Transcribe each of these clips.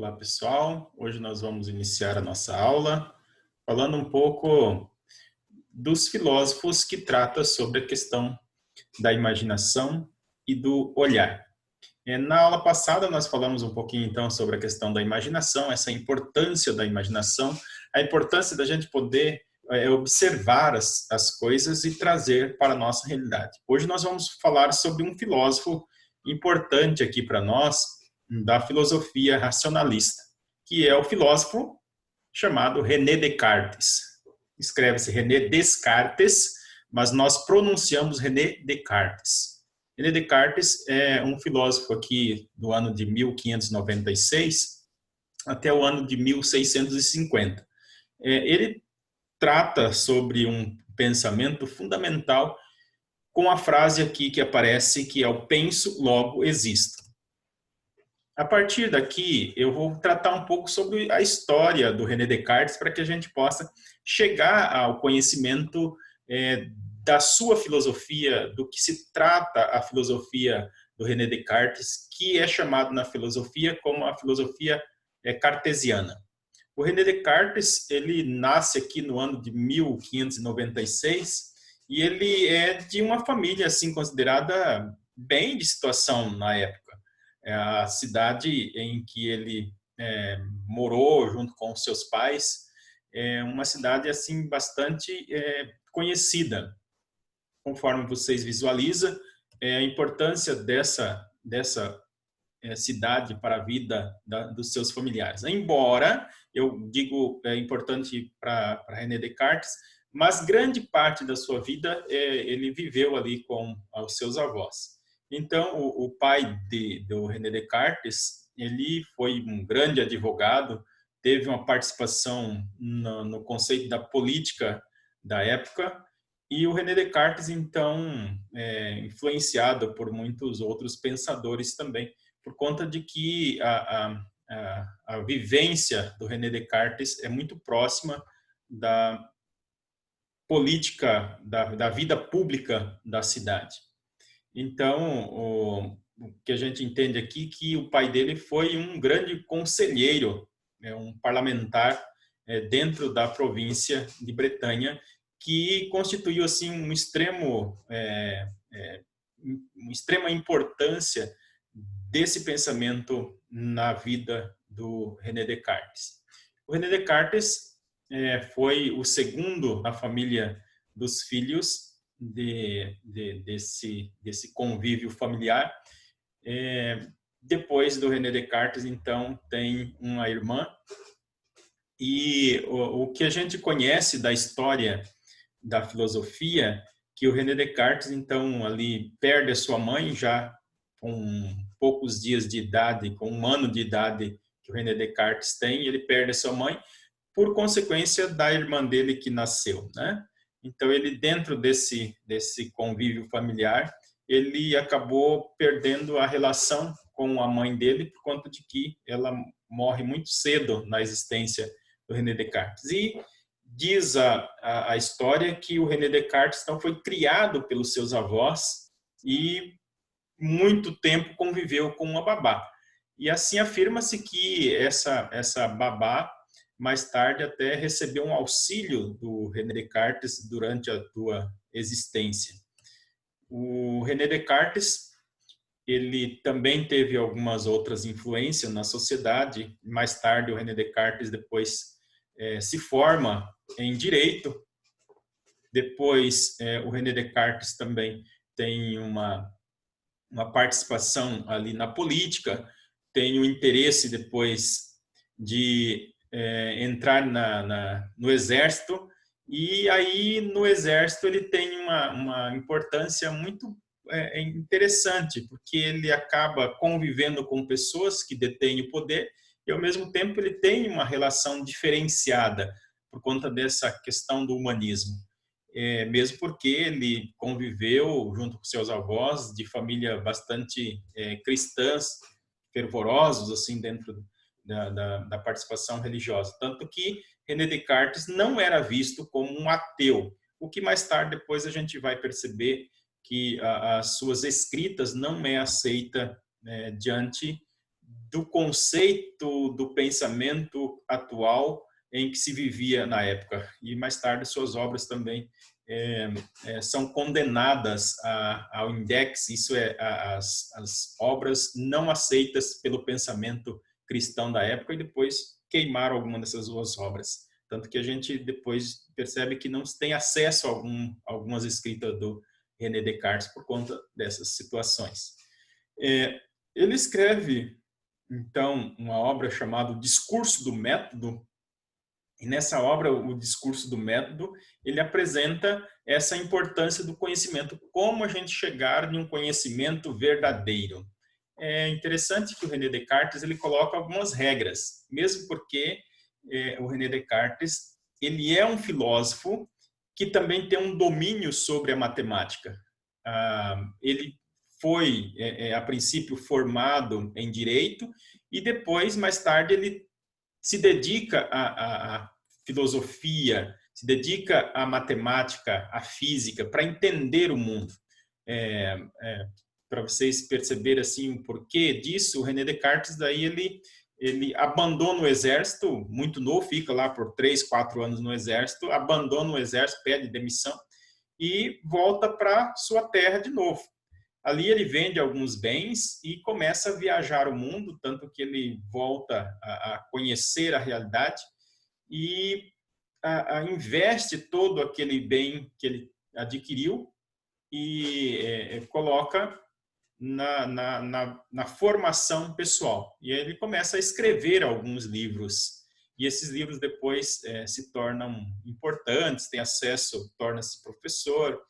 Olá, pessoal. Hoje nós vamos iniciar a nossa aula falando um pouco dos filósofos que trata sobre a questão da imaginação e do olhar. Na aula passada nós falamos um pouquinho então sobre a questão da imaginação, essa importância da imaginação, a importância da gente poder observar as coisas e trazer para a nossa realidade. Hoje nós vamos falar sobre um filósofo importante aqui para nós, da filosofia racionalista, que é o filósofo chamado René Descartes. Escreve-se René Descartes, mas nós pronunciamos René Descartes. René Descartes é um filósofo aqui do ano de 1596 até o ano de 1650. Ele trata sobre um pensamento fundamental com a frase aqui que aparece, que é o penso, logo existo. A partir daqui, eu vou tratar um pouco sobre a história do René Descartes para que a gente possa chegar ao conhecimento da sua filosofia, do que se trata a filosofia do René Descartes, que é chamado na filosofia como a filosofia cartesiana. O René Descartes, ele nasce aqui no ano de 1596 e ele é de uma família assim considerada bem de situação na época. A cidade em que ele morou junto com os seus pais é uma cidade assim bastante conhecida. Conforme vocês visualizam, a importância dessa cidade para a vida dos seus familiares. Embora, eu digo, é importante para René Descartes, mas grande parte da sua vida ele viveu ali com os seus avós. Então, o pai do René Descartes, ele foi um grande advogado, teve uma participação no conceito da política da época, e o René Descartes, então, influenciado por muitos outros pensadores também, por conta de que a vivência do René Descartes é muito próxima da política, da vida pública da cidade. Então, o que a gente entende aqui é que o pai dele foi um grande conselheiro, um parlamentar dentro da província de Bretanha, que constituiu assim uma extrema importância desse pensamento na vida do René Descartes. O René Descartes foi o segundo na família dos filhos desse convívio familiar. Depois do René Descartes, então, tem uma irmã. E o que a gente conhece da história da filosofia, que o René Descartes, então, ali perde a sua mãe já com poucos dias de idade, com 1 ano de idade que o René Descartes tem, ele perde a sua mãe por consequência da irmã dele que nasceu, né? Então, ele, dentro desse convívio familiar, ele acabou perdendo a relação com a mãe dele por conta de que ela morre muito cedo na existência do René Descartes. E diz a história que o René Descartes então, foi criado pelos seus avós e muito tempo conviveu com uma babá. E assim afirma-se que essa babá mais tarde até recebeu um auxílio do René Descartes durante a sua existência. O René Descartes, ele também teve algumas outras influências na sociedade. Mais tarde, o René Descartes depois se forma em direito. Depois, o René Descartes também tem uma participação ali na política, tem o interesse depois de entrar no exército, e aí no exército ele tem uma importância muito interessante, porque ele acaba convivendo com pessoas que detêm o poder e ao mesmo tempo ele tem uma relação diferenciada por conta dessa questão do humanismo. Mesmo porque ele conviveu junto com seus avós de família bastante cristãs, fervorosos assim dentro da participação religiosa, tanto que René Descartes não era visto como um ateu, o que mais tarde depois a gente vai perceber que as suas escritas não é aceita diante do conceito do pensamento atual em que se vivia na época. E mais tarde suas obras também são condenadas ao index, isso é, as obras não aceitas pelo pensamento cristão da época, e depois queimaram alguma dessas duas obras. Tanto que a gente depois percebe que não tem acesso a algumas escritas do René Descartes por conta dessas situações. Ele escreve, então, uma obra chamada Discurso do Método, e nessa obra, o Discurso do Método, ele apresenta essa importância do conhecimento, como a gente chegar em um conhecimento verdadeiro. É interessante que o René Descartes ele coloca algumas regras, mesmo porque o René Descartes ele é um filósofo que também tem um domínio sobre a matemática. Ele foi, a princípio, formado em Direito e depois, mais tarde, ele se dedica à filosofia, se dedica à matemática, à física, para entender o mundo. Para vocês perceberem assim, o porquê disso, o René Descartes, daí ele abandona o exército, muito novo, fica lá por 3, 4 anos no exército, abandona o exército, pede demissão e volta para sua terra de novo. Ali ele vende alguns bens e começa a viajar o mundo, tanto que ele volta a conhecer a realidade e investe todo aquele bem que ele adquiriu e coloca na formação pessoal. E aí ele começa a escrever alguns livros. E esses livros depois se tornam importantes, tem acesso, torna-se professor.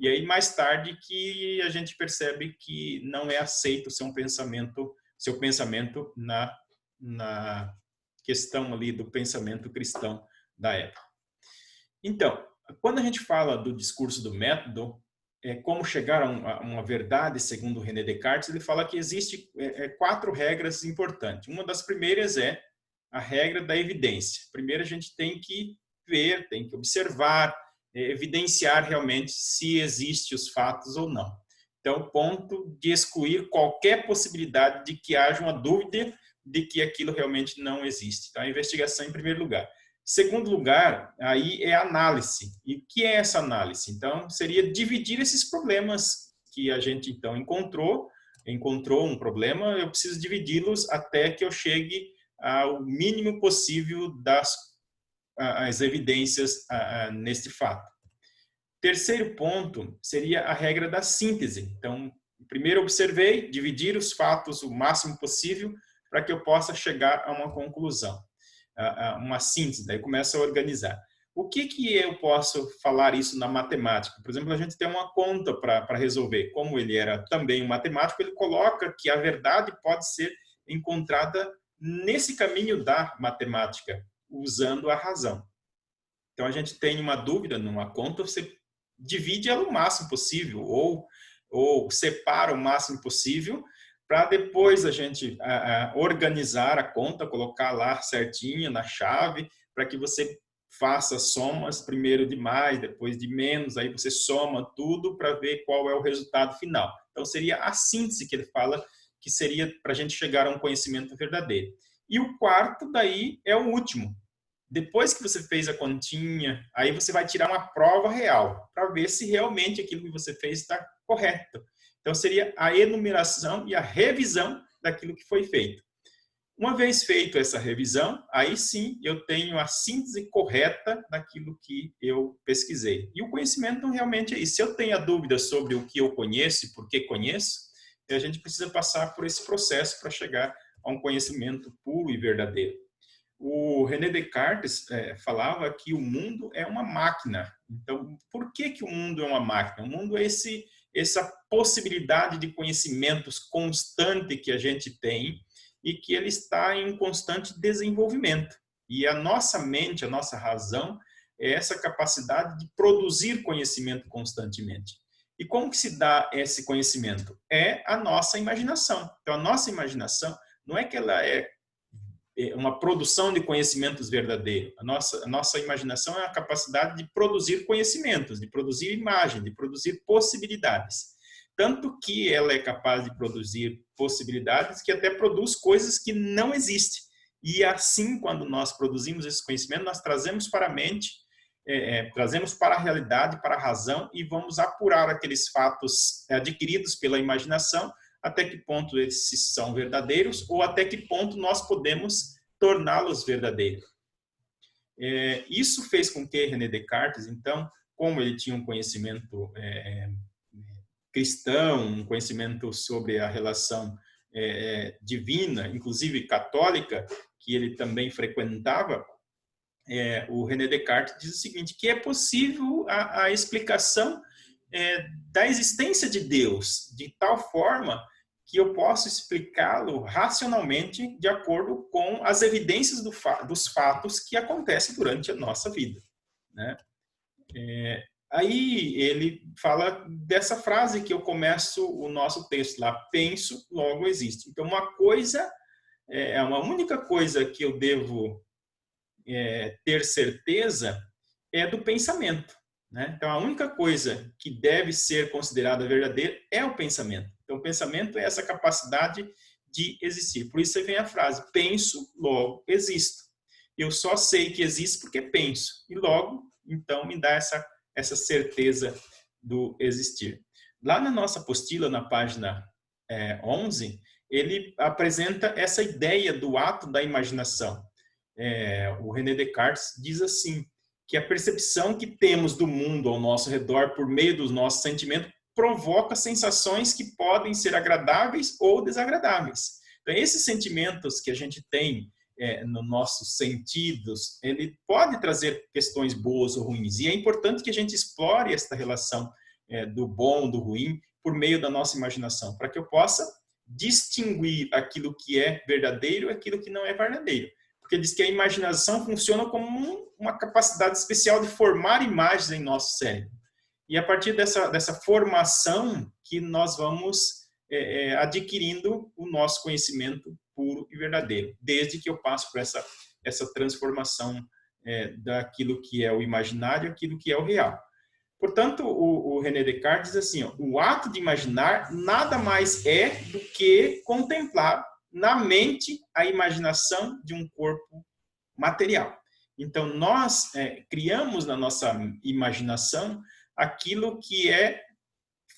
E aí, mais tarde, que a gente percebe que não é aceito seu pensamento na questão ali do pensamento cristão da época. Então, quando a gente fala do discurso do método, como chegar a uma verdade, segundo René Descartes, ele fala que existe 4 regras importantes. Uma das primeiras é a regra da evidência. Primeiro, a gente tem que ver, tem que observar, evidenciar realmente se existem os fatos ou não. Então, ponto de excluir qualquer possibilidade de que haja uma dúvida de que aquilo realmente não existe. Então, a investigação em primeiro lugar. Segundo lugar, aí é a análise. E o que é essa análise? Então, seria dividir esses problemas que a gente, então, encontrou um problema, eu preciso dividi-los até que eu chegue ao mínimo possível as evidências neste fato. Terceiro ponto seria a regra da síntese. Então, primeiro observei, dividir os fatos o máximo possível para que eu possa chegar a uma conclusão, uma síntese, daí começa a organizar. O que eu posso falar isso na matemática? Por exemplo, a gente tem uma conta para resolver. Como ele era também um matemático, ele coloca que a verdade pode ser encontrada nesse caminho da matemática, usando a razão. Então, a gente tem uma dúvida numa conta, você divide ela o máximo possível ou separa o máximo possível para depois a gente organizar a conta, colocar lá certinho na chave, para que você faça somas, primeiro de mais, depois de menos, aí você soma tudo para ver qual é o resultado final. Então, seria a síntese que ele fala, que seria para a gente chegar a um conhecimento verdadeiro. E o quarto, daí, é o último. Depois que você fez a continha, aí você vai tirar uma prova real, para ver se realmente aquilo que você fez está correto. Então, seria a enumeração e a revisão daquilo que foi feito. Uma vez feito essa revisão, aí sim eu tenho a síntese correta daquilo que eu pesquisei. E o conhecimento realmente é isso. Se eu tenho dúvidas sobre o que eu conheço e por que conheço, a gente precisa passar por esse processo para chegar a um conhecimento puro e verdadeiro. O René Descartes falava que o mundo é uma máquina. Então, por que o mundo é uma máquina? O mundo é essa possibilidade de conhecimentos constante que a gente tem e que ele está em constante desenvolvimento. E a nossa mente, a nossa razão, é essa capacidade de produzir conhecimento constantemente. E como que se dá esse conhecimento? É a nossa imaginação. Então, a nossa imaginação não é que ela é uma produção de conhecimentos verdadeiros. A nossa imaginação é a capacidade de produzir conhecimentos, de produzir imagem, de produzir possibilidades. tanto que ela é capaz de produzir possibilidades que até produz coisas que não existem. E assim, quando nós produzimos esse conhecimento, nós trazemos para a mente, trazemos para a realidade, para a razão, e vamos apurar aqueles fatos adquiridos pela imaginação, até que ponto eles são verdadeiros ou até que ponto nós podemos torná-los verdadeiros. Isso fez com que René Descartes, então, como ele tinha um conhecimento cristão, um conhecimento sobre a relação divina, inclusive católica, que ele também frequentava, o René Descartes diz o seguinte, que é possível a explicação da existência de Deus, de tal forma que eu posso explicá-lo racionalmente de acordo com as evidências dos fatos que acontecem durante a nossa vida, né? Aí ele fala dessa frase que eu começo o nosso texto lá, penso, logo existe. Então, uma única coisa que eu devo ter certeza é do pensamento, né? Então, a única coisa que deve ser considerada verdadeira é o pensamento. Então, o pensamento é essa capacidade de existir. Por isso vem a frase, penso, logo existo. Eu só sei que existo porque penso. E logo, então, me dá essa certeza do existir. Lá na nossa apostila, na página 11, ele apresenta essa ideia do ato da imaginação. O René Descartes diz assim, que a percepção que temos do mundo ao nosso redor por meio dos nossos sentimentos provoca sensações que podem ser agradáveis ou desagradáveis. Então, esses sentimentos que a gente tem nos nossos sentidos, ele pode trazer questões boas ou ruins. E é importante que a gente explore esta relação do bom, do ruim, por meio da nossa imaginação, para que eu possa distinguir aquilo que é verdadeiro e aquilo que não é verdadeiro. Porque diz que a imaginação funciona como uma capacidade especial de formar imagens em nosso cérebro. E a partir dessa formação que nós vamos adquirindo o nosso conhecimento puro e verdadeiro, desde que eu passo por essa transformação daquilo que é o imaginário, aquilo que é o real. Portanto, o René Descartes diz assim, o ato de imaginar nada mais é do que contemplar na mente a imaginação de um corpo material. Então, nós criamos na nossa imaginação aquilo que é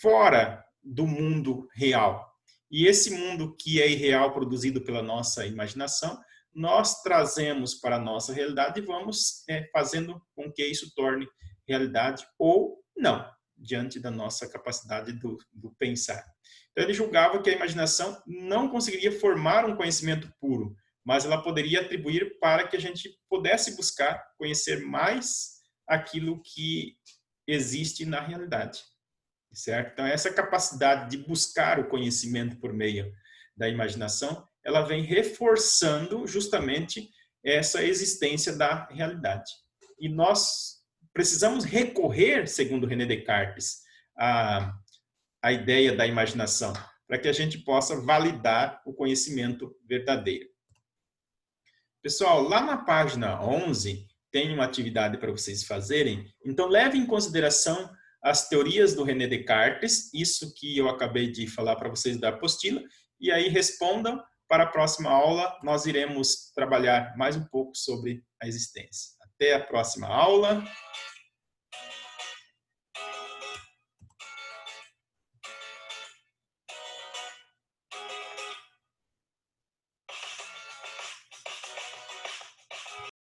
fora do mundo real. E esse mundo que é irreal, produzido pela nossa imaginação, nós trazemos para a nossa realidade e vamos fazendo com que isso torne realidade ou não, diante da nossa capacidade do pensar. Então, ele julgava que a imaginação não conseguiria formar um conhecimento puro, mas ela poderia atribuir para que a gente pudesse buscar conhecer mais aquilo que existe na realidade. Certo? Então, essa capacidade de buscar o conhecimento por meio da imaginação, ela vem reforçando justamente essa existência da realidade. E nós precisamos recorrer, segundo René Descartes, à ideia da imaginação, para que a gente possa validar o conhecimento verdadeiro. Pessoal, lá na página 11, tem uma atividade para vocês fazerem, então leve em consideração as teorias do René Descartes, isso que eu acabei de falar para vocês da apostila, e aí respondam. Para a próxima aula, nós iremos trabalhar mais um pouco sobre a existência. Até a próxima aula.